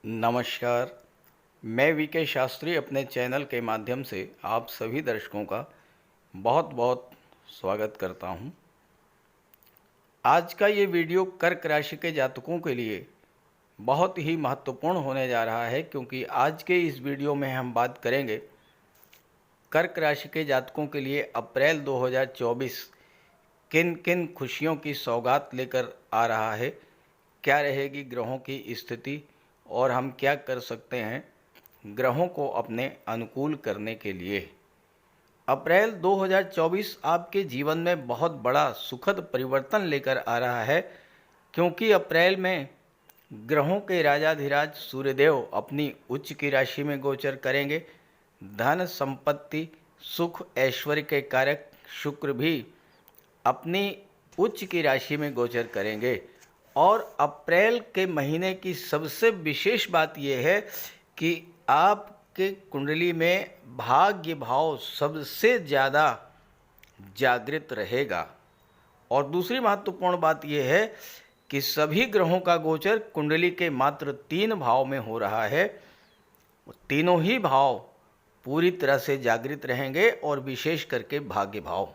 नमस्कार। मैं वीके शास्त्री अपने चैनल के माध्यम से आप सभी दर्शकों का बहुत बहुत स्वागत करता हूं। आज का ये वीडियो कर्क राशि के जातकों के लिए बहुत ही महत्वपूर्ण होने जा रहा है, क्योंकि आज के इस वीडियो में हम बात करेंगे कर्क राशि के जातकों के लिए अप्रैल 2024 किन किन खुशियों की सौगात लेकर आ रहा है, क्या रहेगी ग्रहों की स्थिति और हम क्या कर सकते हैं ग्रहों को अपने अनुकूल करने के लिए। अप्रैल 2024 आपके जीवन में बहुत बड़ा सुखद परिवर्तन लेकर आ रहा है, क्योंकि अप्रैल में ग्रहों के राजाधिराज सूर्यदेव अपनी उच्च की राशि में गोचर करेंगे। धन संपत्ति सुख ऐश्वर्य के कारक शुक्र भी अपनी उच्च की राशि में गोचर करेंगे। और अप्रैल के महीने की सबसे विशेष बात यह है कि आपके कुंडली में भाग्य भाव सबसे ज़्यादा जागृत रहेगा। और दूसरी महत्वपूर्ण बात यह है कि सभी ग्रहों का गोचर कुंडली के मात्र 3 भाव में हो रहा है। तीनों ही भाव पूरी तरह से जागृत रहेंगे और विशेष करके भाग्य भाव।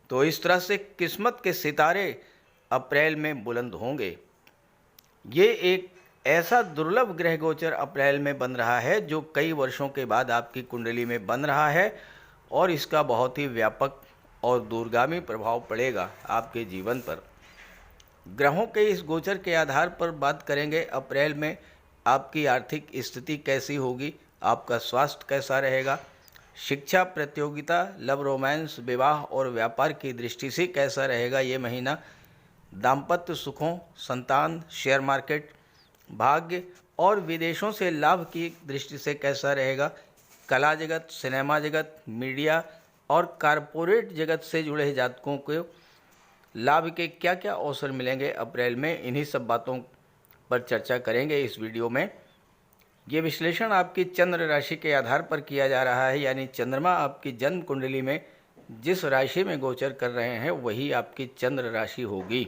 तो इस तरह से किस्मत के सितारे अप्रैल में बुलंद होंगे। ये एक ऐसा दुर्लभ ग्रह गोचर अप्रैल में बन रहा है जो कई वर्षों के बाद आपकी कुंडली में बन रहा है, और इसका बहुत ही व्यापक और दूरगामी प्रभाव पड़ेगा आपके जीवन पर। ग्रहों के इस गोचर के आधार पर बात करेंगे अप्रैल में आपकी आर्थिक स्थिति कैसी होगी, आपका स्वास्थ्य कैसा रहेगा, शिक्षा प्रतियोगिता लव रोमांस विवाह और व्यापार की दृष्टि से कैसा रहेगा ये महीना, दाम्पत्य सुखों संतान शेयर मार्केट भाग्य और विदेशों से लाभ की दृष्टि से कैसा रहेगा, कला जगत सिनेमा जगत मीडिया और कारपोरेट जगत से जुड़े जातकों को लाभ के क्या क्या अवसर मिलेंगे अप्रैल में, इन्हीं सब बातों पर चर्चा करेंगे इस वीडियो में। ये विश्लेषण आपकी चंद्र राशि के आधार पर किया जा रहा है, यानी चंद्रमा आपकी जन्म कुंडली में जिस राशि में गोचर कर रहे हैं वही आपकी चंद्र राशि होगी।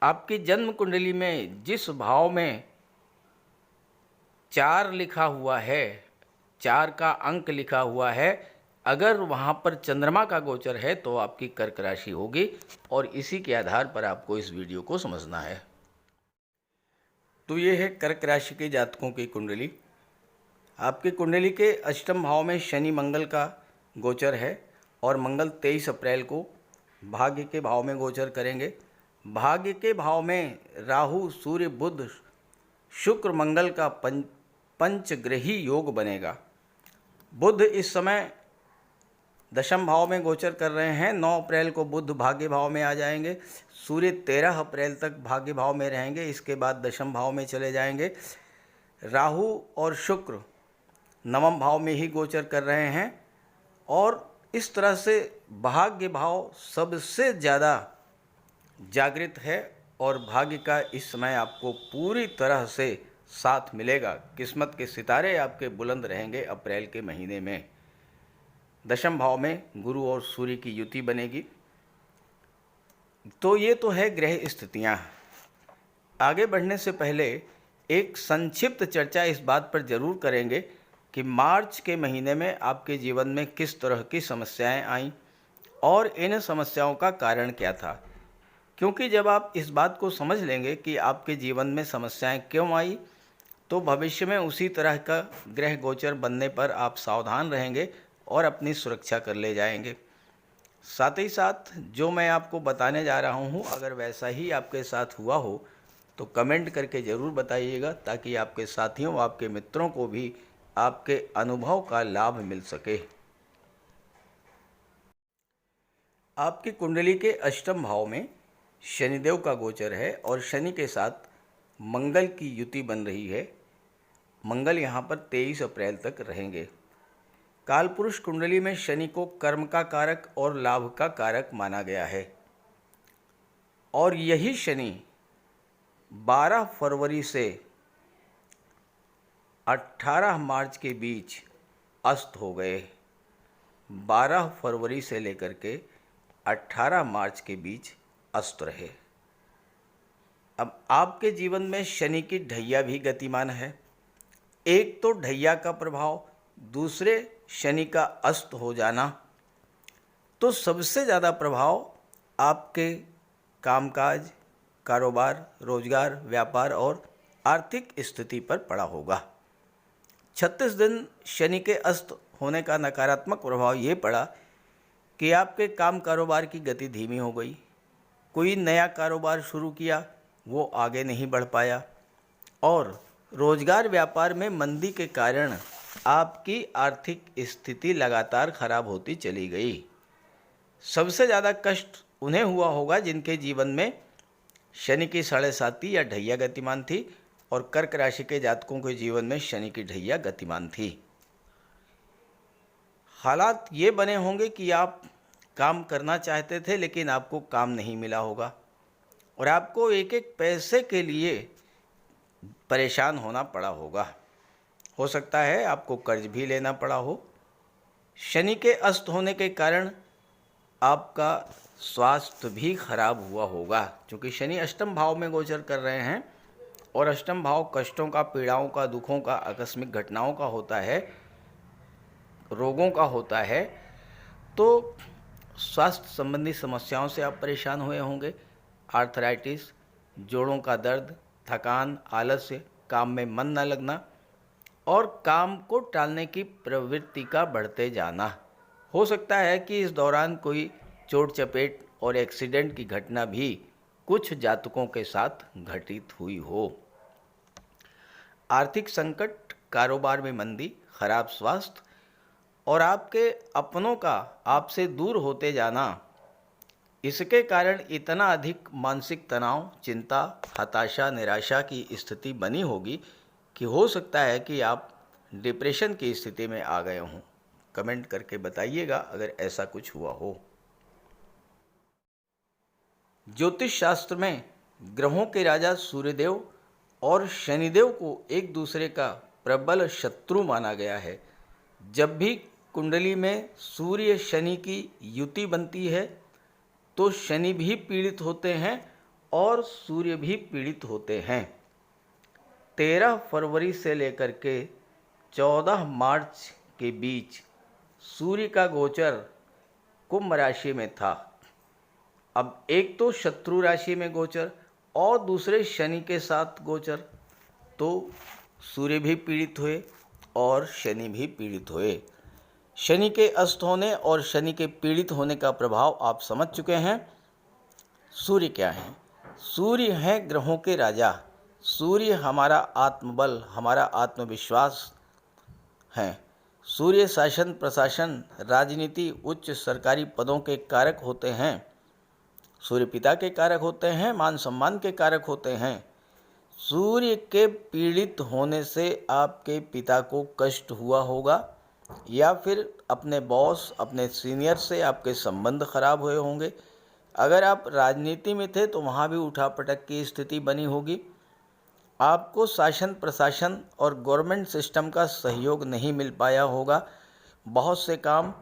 आपकी जन्म कुंडली में जिस भाव में 4 लिखा हुआ है, 4 का अंक लिखा हुआ है, अगर वहाँ पर चंद्रमा का गोचर है तो आपकी कर्क राशि होगी। और इसी के आधार पर आपको इस वीडियो को समझना है। तो ये है कर्क राशि के जातकों की कुंडली। आपकी कुंडली के अष्टम भाव में शनि मंगल का गोचर है, और मंगल 23 अप्रैल को भाग्य के भाव में गोचर करेंगे। भाग्य के भाव में राहु सूर्य बुध शुक्र मंगल का पंचग्रही योग बनेगा। बुध इस समय दशम भाव में गोचर कर रहे हैं। 9 अप्रैल को बुध भाग्य भाव में आ जाएंगे। सूर्य 13 अप्रैल तक भाग्य भाव में रहेंगे, इसके बाद दशम भाव में चले जाएंगे। राहु और शुक्र नवम भाव में ही गोचर कर रहे हैं, और इस तरह से भाग्य भाव सबसे ज़्यादा जागृत है, और भाग्य का इस समय आपको पूरी तरह से साथ मिलेगा। किस्मत के सितारे आपके बुलंद रहेंगे अप्रैल के महीने में। दशम भाव में गुरु और सूर्य की युति बनेगी। तो ये तो है ग्रह स्थितियाँ। आगे बढ़ने से पहले एक संक्षिप्त चर्चा इस बात पर जरूर करेंगे कि मार्च के महीने में आपके जीवन में किस तरह की समस्याएं आईं और इन समस्याओं का कारण क्या था। क्योंकि जब आप इस बात को समझ लेंगे कि आपके जीवन में समस्याएं क्यों आई, तो भविष्य में उसी तरह का ग्रह गोचर बनने पर आप सावधान रहेंगे और अपनी सुरक्षा कर ले जाएंगे। साथ ही साथ जो मैं आपको बताने जा रहा हूँ, अगर वैसा ही आपके साथ हुआ हो तो कमेंट करके ज़रूर बताइएगा, ताकि आपके साथियों आपके मित्रों को भी आपके अनुभव का लाभ मिल सके। आपकी कुंडली के अष्टम भाव में शनिदेव का गोचर है, और शनि के साथ मंगल की युति बन रही है। मंगल यहाँ पर 23 अप्रैल तक रहेंगे। कालपुरुष कुंडली में शनि को कर्म का कारक और लाभ का कारक माना गया है, और यही शनि 12 फरवरी से 18 मार्च के बीच अस्त हो गए। 12 फरवरी से लेकर के 18 मार्च के बीच अस्त रहे। अब आपके जीवन में शनि की ढैया भी गतिमान है। एक तो ढैया का प्रभाव, दूसरे शनि का अस्त हो जाना, तो सबसे ज़्यादा प्रभाव आपके कामकाज, कारोबार, रोजगार, व्यापार और आर्थिक स्थिति पर पड़ा होगा। 36 दिन शनि के अस्त होने का नकारात्मक प्रभाव ये पड़ा कि आपके काम कारोबार की गति धीमी हो गई। कोई नया कारोबार शुरू किया, वो आगे नहीं बढ़ पाया, और रोजगार व्यापार में मंदी के कारण आपकी आर्थिक स्थिति लगातार खराब होती चली गई। सबसे ज़्यादा कष्ट उन्हें हुआ होगा जिनके जीवन में शनि की 7.5 या ढैया गतिमान थी, और कर्क राशि के जातकों के जीवन में शनि की ढैया गतिमान थी। हालात ये बने होंगे कि आप काम करना चाहते थे लेकिन आपको काम नहीं मिला होगा, और आपको एक एक पैसे के लिए परेशान होना पड़ा होगा। हो सकता है आपको कर्ज भी लेना पड़ा हो। शनि के अस्त होने के कारण आपका स्वास्थ्य भी खराब हुआ होगा, क्योंकि शनि अष्टम भाव में गोचर कर रहे हैं, और अष्टम भाव कष्टों का, पीड़ाओं का, दुखों का, आकस्मिक घटनाओं का होता है, रोगों का होता है। तो स्वास्थ्य संबंधी समस्याओं से आप परेशान हुए होंगे। आर्थराइटिस, जोड़ों का दर्द, थकान, आलस्य, काम में मन न लगना और काम को टालने की प्रवृत्ति का बढ़ते जाना। हो सकता है कि इस दौरान कोई चोट चपेट और एक्सीडेंट की घटना भी कुछ जातकों के साथ घटित हुई हो। आर्थिक संकट, कारोबार में मंदी, खराब स्वास्थ्य और आपके अपनों का आपसे दूर होते जाना, इसके कारण इतना अधिक मानसिक तनाव, चिंता, हताशा, निराशा की स्थिति बनी होगी कि हो सकता है कि आप डिप्रेशन की स्थिति में आ गए हों। कमेंट करके बताइएगा अगर ऐसा कुछ हुआ हो। ज्योतिष शास्त्र में ग्रहों के राजा सूर्यदेव और शनिदेव को एक दूसरे का प्रबल शत्रु माना गया है। जब भी कुंडली में सूर्य शनि की युति बनती है तो शनि भी पीड़ित होते हैं और सूर्य भी पीड़ित होते हैं। 13 फरवरी से लेकर के 14 मार्च के बीच सूर्य का गोचर कुंभ राशि में था। अब एक तो शत्रु राशि में गोचर और दूसरे शनि के साथ गोचर, तो सूर्य भी पीड़ित हुए और शनि भी पीड़ित हुए। शनि के अस्त होने और शनि के पीड़ित होने का प्रभाव आप समझ चुके हैं। सूर्य क्या है? सूर्य हैं ग्रहों के राजा। सूर्य हमारा आत्मबल, हमारा आत्मविश्वास है। सूर्य शासन, प्रशासन, राजनीति, उच्च सरकारी पदों के कारक होते हैं। सूर्य पिता के कारक होते हैं, मान सम्मान के कारक होते हैं। सूर्य के पीड़ित होने से आपके पिता को कष्ट हुआ होगा, या फिर अपने बॉस, अपने सीनियर से आपके संबंध खराब हुए होंगे। अगर आप राजनीति में थे तो वहाँ भी उठापटक की स्थिति बनी होगी। आपको शासन, प्रशासन और गवर्नमेंट सिस्टम का सहयोग नहीं मिल पाया होगा। बहुत से काम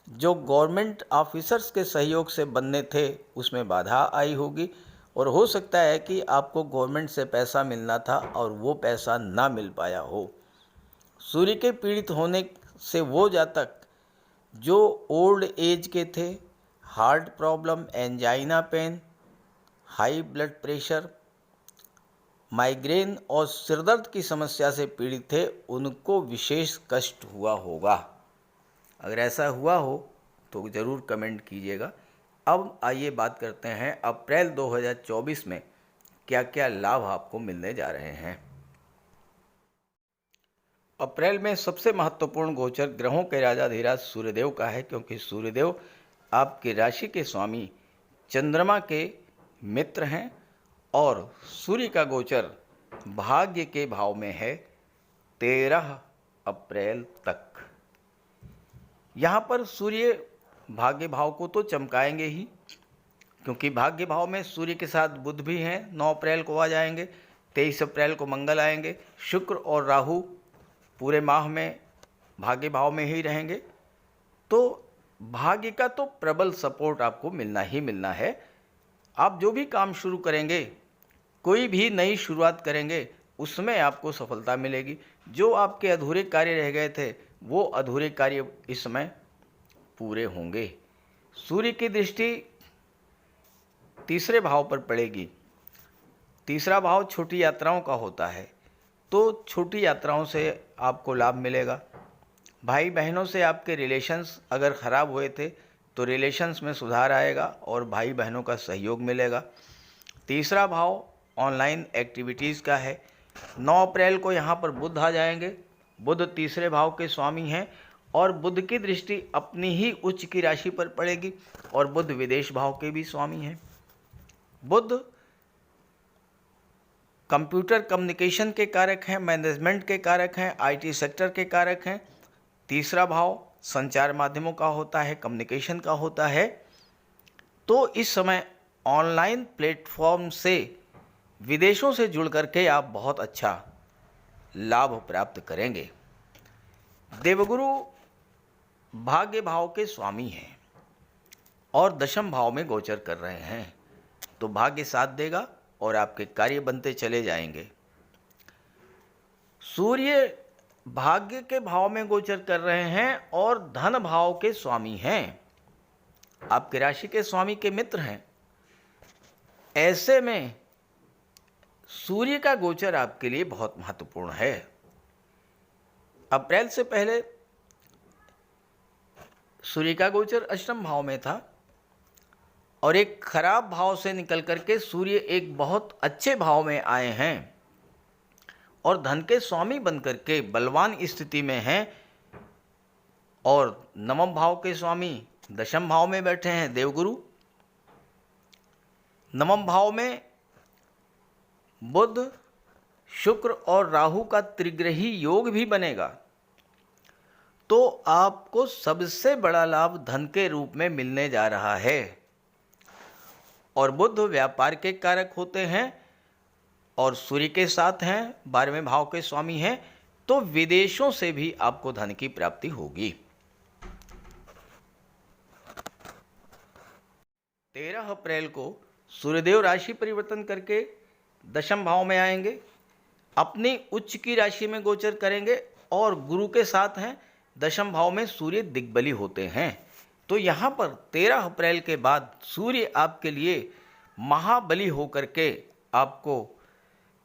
जो गवर्नमेंट ऑफिसर्स के सहयोग से बनने थे उसमें बाधा आई होगी, और हो सकता है कि आपको गवर्नमेंट से पैसा मिलना था और वो पैसा ना मिल पाया हो। सूर्य के पीड़ित होने से वो जातक जो ओल्ड एज के थे, heart problem, angina pain, high blood pressure, migraine और सिरदर्द की समस्या से पीड़ित थे, उनको विशेष कष्ट हुआ होगा। अगर ऐसा हुआ हो तो ज़रूर कमेंट कीजिएगा। अब आइए बात करते हैं अप्रैल 2024 में क्या क्या लाभ आपको मिलने जा रहे हैं। अप्रैल में सबसे महत्वपूर्ण गोचर ग्रहों के राजाधिराज सूर्यदेव का है, क्योंकि सूर्यदेव आपकी राशि के स्वामी चंद्रमा के मित्र हैं और सूर्य का गोचर भाग्य के भाव में है 13 अप्रैल तक। यहाँ पर सूर्य भाग्य भाव को तो चमकाएंगे ही, क्योंकि भाग्य भाव में सूर्य के साथ बुध भी हैं, 9 अप्रैल को आ जाएंगे, 23 अप्रैल को मंगल आएंगे, शुक्र और राहु पूरे माह में भाग्य भाव में ही रहेंगे। तो भाग्य का तो प्रबल सपोर्ट आपको मिलना ही मिलना है। आप जो भी काम शुरू करेंगे कोई भी नई शुरुआत करेंगे उसमें आपको सफलता मिलेगी। जो आपके अधूरे कार्य रह गए थे वो अधूरे कार्य इस समय पूरे होंगे। सूर्य की दृष्टि तीसरे भाव पर पड़ेगी। तीसरा भाव छोटी यात्राओं का होता है, तो छोटी यात्राओं से आपको लाभ मिलेगा। भाई बहनों से आपके रिलेशंस अगर ख़राब हुए थे तो रिलेशंस में सुधार आएगा और भाई बहनों का सहयोग मिलेगा। तीसरा भाव ऑनलाइन एक्टिविटीज़ का है। 9 अप्रैल को यहाँ पर बुध आ जाएंगे। बुध तीसरे भाव के स्वामी हैं और बुध की दृष्टि अपनी ही उच्च की राशि पर पड़ेगी और बुध विदेश भाव के भी स्वामी हैं। बुध कंप्यूटर कम्युनिकेशन के कारक हैं, मैनेजमेंट के कारक हैं, आईटी सेक्टर के कारक हैं। तीसरा भाव संचार माध्यमों का होता है, कम्युनिकेशन का होता है। तो इस समय ऑनलाइन प्लेटफॉर्म से विदेशों से जुड़ करके आप बहुत अच्छा लाभ प्राप्त करेंगे। देवगुरु भाग्य भाव के स्वामी हैं और दशम भाव में गोचर कर रहे हैं, तो भाग्य साथ देगा और आपके कार्य बनते चले जाएंगे। सूर्य भाग्य के भाव में गोचर कर रहे हैं और धन भाव के स्वामी हैं, आपकी राशि के स्वामी के मित्र हैं। ऐसे में सूर्य का गोचर आपके लिए बहुत महत्वपूर्ण है। अप्रैल से पहले सूर्य का गोचर अष्टम भाव में था और एक खराब भाव से निकल करके सूर्य एक बहुत अच्छे भाव में आए हैं और धन के स्वामी बनकर के बलवान स्थिति में हैं। और नवम भाव के स्वामी दशम भाव में बैठे हैं देवगुरु। नवम भाव में बुध, शुक्र और राहु का त्रिग्रही योग भी बनेगा, तो आपको सबसे बड़ा लाभ धन के रूप में मिलने जा रहा है। और बुध व्यापार के कारक होते हैं और सूर्य के साथ हैं, 12वें भाव के स्वामी हैं, तो विदेशों से भी आपको धन की प्राप्ति होगी। 13 अप्रैल को सूर्यदेव राशि परिवर्तन करके दशम भाव में आएंगे, अपनी उच्च की राशि में गोचर करेंगे और गुरु के साथ हैं। दशम भाव में सूर्य दिग्बली होते हैं, तो यहाँ पर 13 अप्रैल के बाद सूर्य आपके लिए महाबली होकर के आपको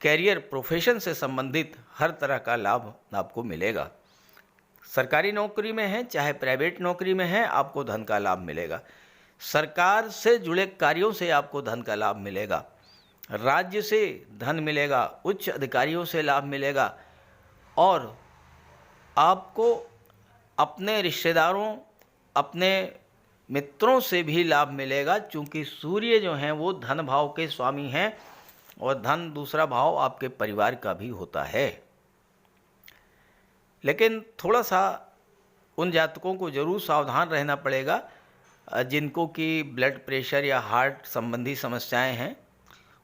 कैरियर प्रोफेशन से संबंधित हर तरह का लाभ आपको मिलेगा। सरकारी नौकरी में है चाहे प्राइवेट नौकरी में है, आपको धन का लाभ मिलेगा। सरकार से जुड़े कार्यों से आपको धन का लाभ मिलेगा, राज्य से धन मिलेगा, उच्च अधिकारियों से लाभ मिलेगा और आपको अपने रिश्तेदारों, अपने मित्रों से भी लाभ मिलेगा, क्योंकि सूर्य जो हैं वो धन भाव के स्वामी हैं और धन दूसरा भाव आपके परिवार का भी होता है। लेकिन थोड़ा सा उन जातकों को ज़रूर सावधान रहना पड़ेगा जिनको कि ब्लड प्रेशर या हार्ट संबंधी समस्याएं हैं।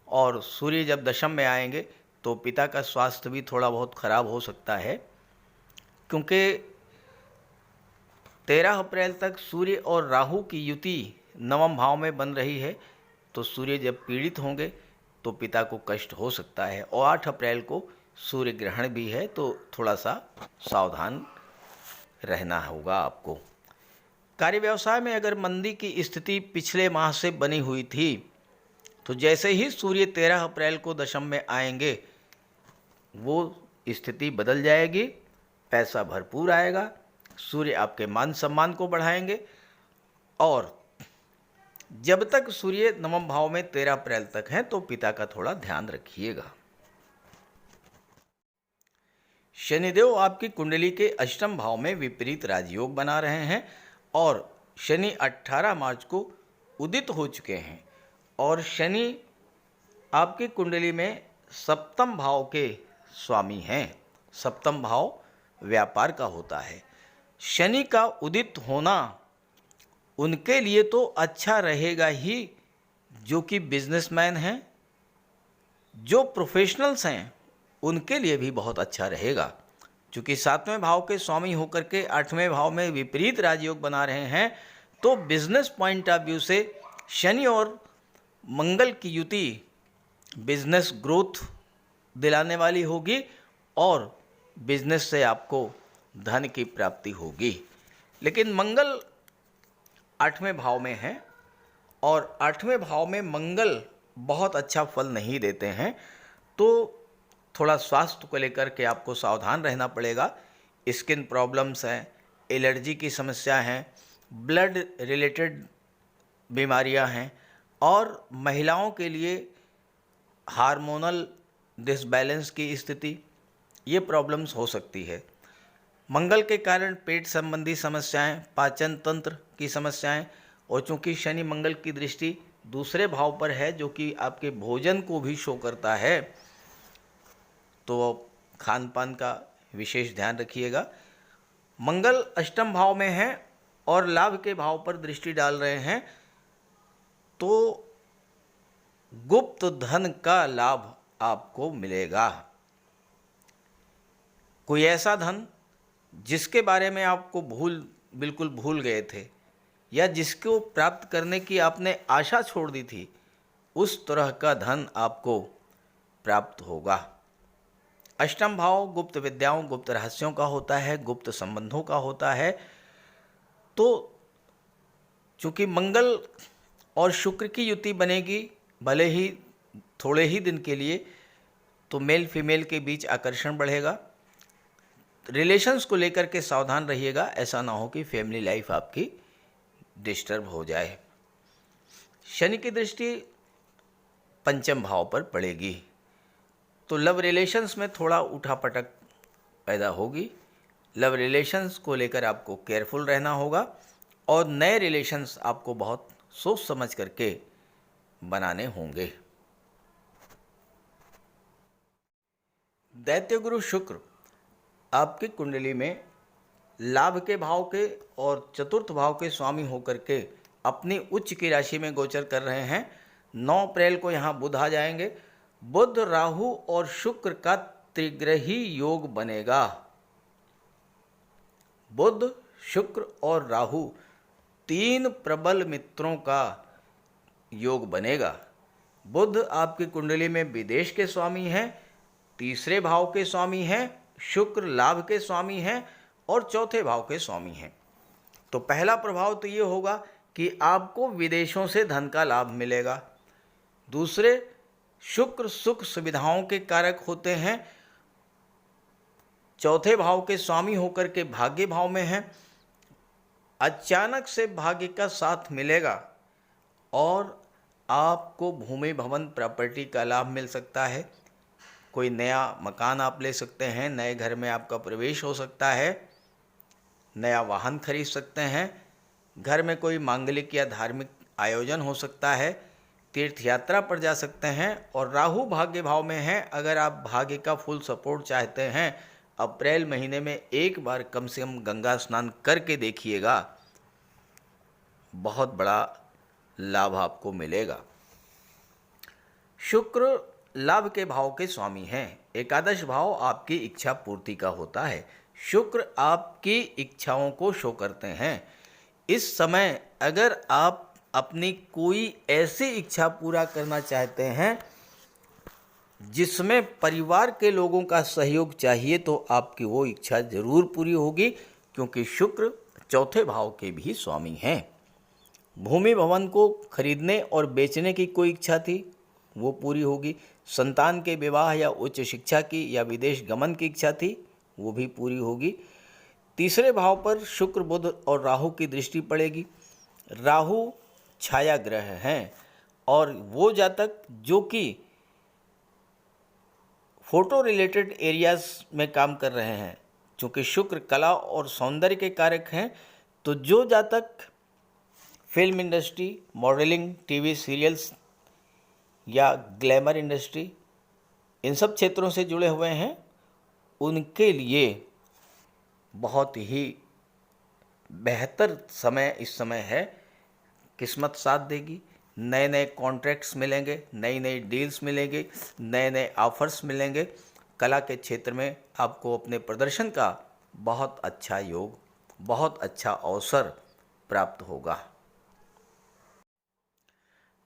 और सूर्य जब दशम में आएंगे तो पिता का स्वास्थ्य भी थोड़ा बहुत खराब हो सकता है, क्योंकि 13 अप्रैल तक सूर्य और राहु की युति नवम भाव में बन रही है, तो सूर्य जब पीड़ित होंगे तो पिता को कष्ट हो सकता है। और 8 अप्रैल को सूर्य ग्रहण भी है, तो थोड़ा सा सावधान रहना होगा आपको। कार्य व्यवसाय में अगर मंदी की स्थिति पिछले माह से बनी हुई थी, तो जैसे ही सूर्य 13 अप्रैल को दशम में आएंगे वो स्थिति बदल जाएगी, पैसा भरपूर आएगा, सूर्य आपके मान सम्मान को बढ़ाएंगे। और जब तक सूर्य नवम भाव में 13 अप्रैल तक हैं तो पिता का थोड़ा ध्यान रखिएगा। शनिदेव आपकी कुंडली के अष्टम भाव में विपरीत राजयोग बना रहे हैं और शनि 18 मार्च को उदित हो चुके हैं और शनि आपकी कुंडली में सप्तम भाव के स्वामी हैं। सप्तम भाव व्यापार का होता है। शनि का उदित होना उनके लिए तो अच्छा रहेगा ही, जो कि बिजनेसमैन हैं, जो प्रोफेशनल्स हैं, उनके लिए भी बहुत अच्छा रहेगा, क्योंकि 7वें भाव के स्वामी होकर के 8वें भाव में विपरीत राजयोग बना रहे हैं। तो बिजनेस पॉइंट ऑफ व्यू से शनि और मंगल की युति बिजनेस ग्रोथ दिलाने वाली होगी और बिजनेस से आपको धन की प्राप्ति होगी। लेकिन मंगल 8वें भाव में है और 8वें भाव में मंगल बहुत अच्छा फल नहीं देते हैं, तो थोड़ा स्वास्थ्य को लेकर के आपको सावधान रहना पड़ेगा। स्किन प्रॉब्लम्स हैं, एलर्जी की समस्या हैं, ब्लड रिलेटेड बीमारियां हैं और महिलाओं के लिए हार्मोनल डिसबैलेंस की स्थिति, ये प्रॉब्लम्स हो सकती है। मंगल के कारण पेट संबंधी समस्याएं, पाचन तंत्र की समस्याएं, और चूंकि शनि मंगल की दृष्टि दूसरे भाव पर है जो कि आपके भोजन को भी शो करता है, तो खान पान का विशेष ध्यान रखिएगा। मंगल अष्टम भाव में है और लाभ के भाव पर दृष्टि डाल रहे हैं, तो गुप्त धन का लाभ आपको मिलेगा। कोई ऐसा धन जिसके बारे में आपको बिल्कुल भूल गए थे या जिसको प्राप्त करने की आपने आशा छोड़ दी थी, उस तरह का धन आपको प्राप्त होगा। अष्टम भाव गुप्त विद्याओं, गुप्त रहस्यों का होता है, गुप्त संबंधों का होता है। तो चूंकि मंगल और शुक्र की युति बनेगी, भले ही थोड़े ही दिन के लिए, तो मेल फीमेल के बीच आकर्षण बढ़ेगा। रिलेशंस को लेकर के सावधान रहिएगा, ऐसा ना हो कि फैमिली लाइफ आपकी डिस्टर्ब हो जाए। शनि की दृष्टि पंचम भाव पर पड़ेगी, तो लव रिलेशंस में थोड़ा उठापटक पैदा होगी। लव रिलेशंस को लेकर आपको केयरफुल रहना होगा और नए रिलेशंस आपको बहुत सोच समझ करके बनाने होंगे। दैत्य गुरु शुक्र आपकी कुंडली में लाभ के भाव के और चतुर्थ भाव के स्वामी होकर के अपनी उच्च की राशि में गोचर कर रहे हैं। 9 अप्रैल को यहाँ बुध आ जाएंगे। बुध, राहु और शुक्र का त्रिग्रही योग बनेगा। बुध, शुक्र और राहु 3 प्रबल मित्रों का योग बनेगा। बुध आपकी कुंडली में विदेश के स्वामी हैं, तीसरे भाव के स्वामी हैं, शुक्र लाभ के स्वामी हैं और चौथे भाव के स्वामी हैं। तो पहला प्रभाव तो ये होगा कि आपको विदेशों से धन का लाभ मिलेगा। दूसरे, शुक्र सुख सुविधाओं के कारक होते हैं, चौथे भाव के स्वामी होकर के भाग्य भाव में हैं। अचानक से भाग्य का साथ मिलेगा और आपको भूमि भवन प्रॉपर्टी का लाभ मिल सकता है। कोई नया मकान आप ले सकते हैं, नए घर में आपका प्रवेश हो सकता है, नया वाहन खरीद सकते हैं, घर में कोई मांगलिक या धार्मिक आयोजन हो सकता है, तीर्थ यात्रा पर जा सकते हैं। और राहु भाग्य भाव में है। अगर आप भाग्य का फुल सपोर्ट चाहते हैं, अप्रैल महीने में एक बार कम से कम गंगा स्नान करके देखिएगा, बहुत बड़ा लाभ आपको मिलेगा। शुक्र लाभ के भाव के स्वामी हैं। एकादश भाव आपकी इच्छा पूर्ति का होता है। शुक्र आपकी इच्छाओं को शो करते हैं। इस समय अगर आप अपनी कोई ऐसी इच्छा पूरा करना चाहते हैं जिसमें परिवार के लोगों का सहयोग चाहिए, तो आपकी वो इच्छा जरूर पूरी होगी, क्योंकि शुक्र चौथे भाव के भी स्वामी हैं। भूमि भवन को खरीदने और बेचने की कोई इच्छा थी, वो पूरी होगी। संतान के विवाह या उच्च शिक्षा की या विदेश गमन की इच्छा थी, वो भी पूरी होगी। तीसरे भाव पर शुक्र बुध और राहु की दृष्टि पड़ेगी। राहु छाया ग्रह हैं और वो जातक जो कि फोटो रिलेटेड एरियाज में काम कर रहे हैं, चूँकि शुक्र कला और सौंदर्य के कारक हैं, तो जो जातक film industry, modelling, TV serials या ग्लैमर इंडस्ट्री, इन सब क्षेत्रों से जुड़े हुए हैं, उनके लिए बहुत ही बेहतर समय इस समय है। किस्मत साथ देगी, नए नए कॉन्ट्रैक्ट्स मिलेंगे, नई नई डील्स मिलेंगे, नए नए ऑफर्स मिलेंगे। कला के क्षेत्र में आपको अपने प्रदर्शन का बहुत अच्छा योग, बहुत अच्छा अवसर प्राप्त होगा।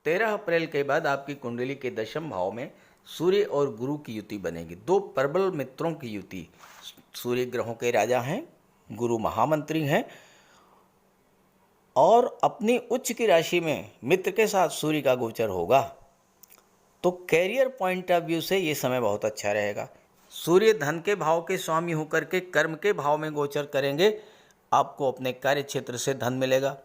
13 अप्रैल के बाद आपकी कुंडली के दशम भाव में सूर्य और गुरु की युति बनेगी। दो प्रबल मित्रों की युति। सूर्य ग्रहों के राजा हैं, गुरु महामंत्री हैं और अपनी उच्च की राशि में मित्र के साथ सूर्य का गोचर होगा, तो कैरियर पॉइंट ऑफ व्यू से ये समय बहुत अच्छा रहेगा। सूर्य धन के भाव के स्वामी होकर के कर्म के भाव में गोचर करेंगे। आपको अपने कार्य क्षेत्र से धन मिलेगा,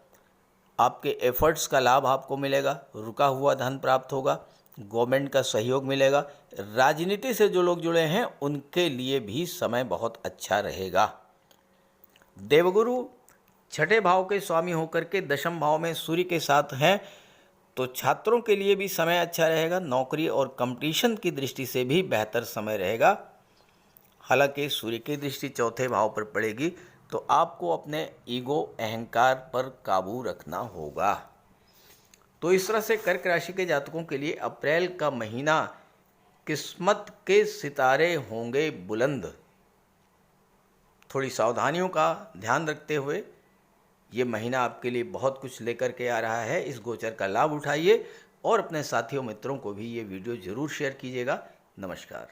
आपके एफर्ट्स का लाभ आपको मिलेगा, रुका हुआ धन प्राप्त होगा, गवर्नमेंट का सहयोग मिलेगा। राजनीति से जो लोग जुड़े हैं उनके लिए भी समय बहुत अच्छा रहेगा। देवगुरु छठे भाव के स्वामी होकर के दशम भाव में सूर्य के साथ हैं, तो छात्रों के लिए भी समय अच्छा रहेगा। नौकरी और कंपटीशन की दृष्टि से भी बेहतर समय रहेगा। हालांकि सूर्य की दृष्टि चौथे भाव पर पड़ेगी, तो आपको अपने ईगो अहंकार पर काबू रखना होगा। तो इस तरह से कर्क राशि के जातकों के लिए अप्रैल का महीना किस्मत के सितारे होंगे बुलंद। थोड़ी सावधानियों का ध्यान रखते हुए ये महीना आपके लिए बहुत कुछ लेकर के आ रहा है। इस गोचर का लाभ उठाइए और अपने साथियों मित्रों को भी ये वीडियो ज़रूर शेयर कीजिएगा। नमस्कार।